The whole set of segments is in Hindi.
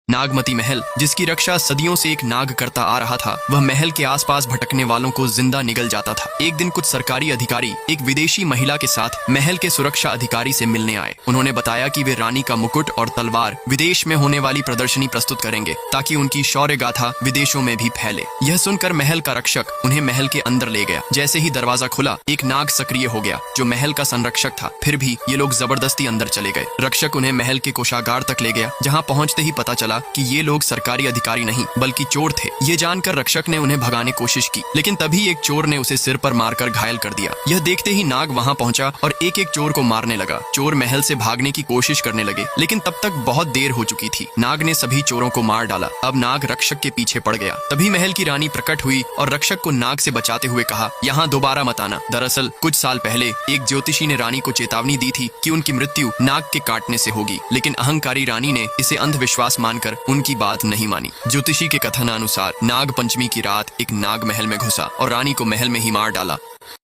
नागमती महल, जिसकी रक्षा सदियों से एक नाग करता आ रहा था, वह महल के आसपास भटकने वालों को जिंदा निगल जाता था। एक दिन कुछ सरकारी अधिकारी एक विदेशी महिला के साथ महल के सुरक्षा अधिकारी से मिलने आए। उन्होंने बताया कि वे रानी का मुकुट और तलवार विदेश में होने वाली प्रदर्शनी प्रस्तुत करेंगे, ताकि उनकी शौर्य गाथा विदेशों में भी फैले। यह सुनकर महल का रक्षक उन्हें महल के अंदर ले गया। जैसे ही दरवाजा खुला, एक नाग सक्रिय हो गया, जो महल का संरक्षक था। फिर भी ये लोग जबरदस्ती अंदर चले गए। रक्षक उन्हें महल के कोषागार तक ले गया, जहाँ पहुँचते ही पता चला कि ये लोग सरकारी अधिकारी नहीं बल्कि चोर थे। ये जानकर रक्षक ने उन्हें भगाने कोशिश की, लेकिन तभी एक चोर ने उसे सिर पर मारकर घायल कर दिया। यह देखते ही नाग वहां पहुंचा और एक एक चोर को मारने लगा। चोर महल से भागने की कोशिश करने लगे, लेकिन तब तक बहुत देर हो चुकी थी। नाग ने सभी चोरों को मार डाला। अब नाग रक्षक के पीछे पड़ गया। तभी महल की रानी प्रकट हुई और रक्षक को नाग से बचाते हुए कहा, यहाँ दोबारा मत आना। दरअसल कुछ साल पहले एक ज्योतिषी ने रानी को चेतावनी दी थी कि उनकी मृत्यु नाग के काटने से होगी, लेकिन अहंकारी रानी ने इसे अंधविश्वास मानकर उनकी बात नहीं मानी। ज्योतिषी के कथनानुसार नाग पंचमी की रात एक नाग महल में घुसा और रानी को महल में ही मार डाला।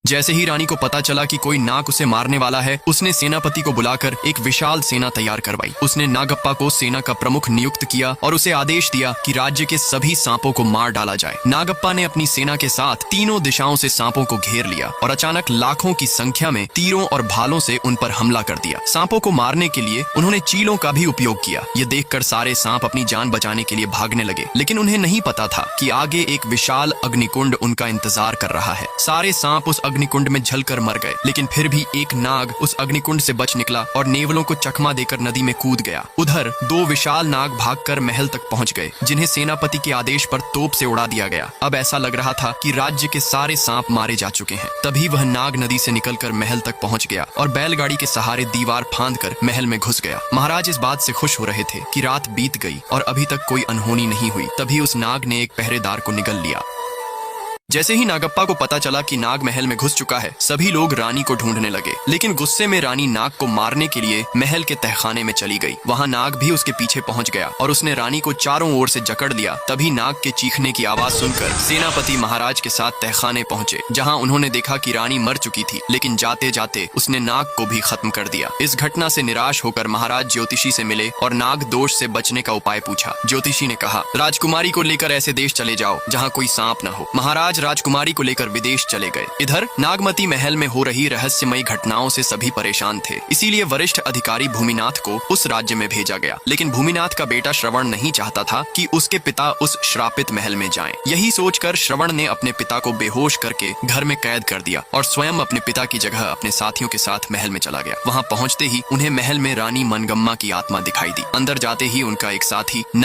जैसे ही रानी को पता चला कि कोई नाग उसे मारने वाला है, उसने सेनापति को बुलाकर एक विशाल सेना तैयार करवाई। उसने नागप्पा को सेना का प्रमुख नियुक्त किया और उसे आदेश दिया कि राज्य के सभी सांपों को मार डाला जाए। नागप्पा ने अपनी सेना के साथ तीनों दिशाओं से सांपों को घेर लिया और अचानक लाखों की संख्या में तीरों और भालों से उन पर हमला कर दिया। सांपों को मारने के लिए उन्होंने चीलों का भी उपयोग किया। ये देखकर सारे सांप अपनी जान बचाने के लिए भागने लगे, लेकिन उन्हें नहीं पता था कि आगे एक विशाल अग्निकुंड उनका इंतजार कर रहा है। सारे सांप उस अग्निकुंड में जलकर मर गए, लेकिन फिर भी एक नाग उस अग्निकुंड से बच निकला और नेवलों को चकमा देकर नदी में कूद गया। उधर दो विशाल नाग भागकर महल तक पहुंच गए, जिन्हें सेनापति के आदेश पर तोप से उड़ा दिया गया। अब ऐसा लग रहा था कि राज्य के सारे सांप मारे जा चुके हैं। तभी वह नाग नदी से निकलकर महल तक पहुंच गया और बैलगाड़ी के सहारे दीवार फांदकर महल में घुस गया। महाराज इस बात से खुश हो रहे थे कि रात बीत गई और अभी तक कोई अनहोनी नहीं हुई। तभी उस नाग ने एक पहरेदार को निगल लिया। जैसे ही नागप्पा को पता चला कि नाग महल में घुस चुका है, सभी लोग रानी को ढूंढने लगे, लेकिन गुस्से में रानी नाग को मारने के लिए महल के तहखाने में चली गई। वहां नाग भी उसके पीछे पहुंच गया और उसने रानी को चारों ओर से जकड़ लिया। तभी नाग के चीखने की आवाज सुनकर सेनापति महाराज के साथ तहखाने पहुंचे, जहां उन्होंने देखा कि रानी मर चुकी थी, लेकिन जाते जाते उसने नाग को भी खत्म कर दिया। इस घटना से निराश होकर महाराज ज्योतिषी से मिले और नाग दोष से बचने का उपाय पूछा। ज्योतिषी ने कहा, राजकुमारी को लेकर ऐसे देश चले जाओ जहाँ कोई सांप न हो। महाराज राजकुमारी को लेकर विदेश चले गए। इधर नागमती महल में हो रही रहस्यमयी घटनाओं से सभी परेशान थे, इसीलिए वरिष्ठ अधिकारी भूमिनाथ को उस राज्य में भेजा गया। लेकिन भूमिनाथ का बेटा श्रवण नहीं चाहता था कि उसके पिता उस श्रापित महल में जाएं। यही सोचकर श्रवण ने अपने पिता को बेहोश करके घर में कैद कर दिया और स्वयं अपने पिता की जगह अपने साथियों के साथ महल में चला गया। वहां पहुंचते ही उन्हें महल में रानी मनगम्मा की आत्मा दिखाई दी। अंदर जाते ही उनका एक साथी नाग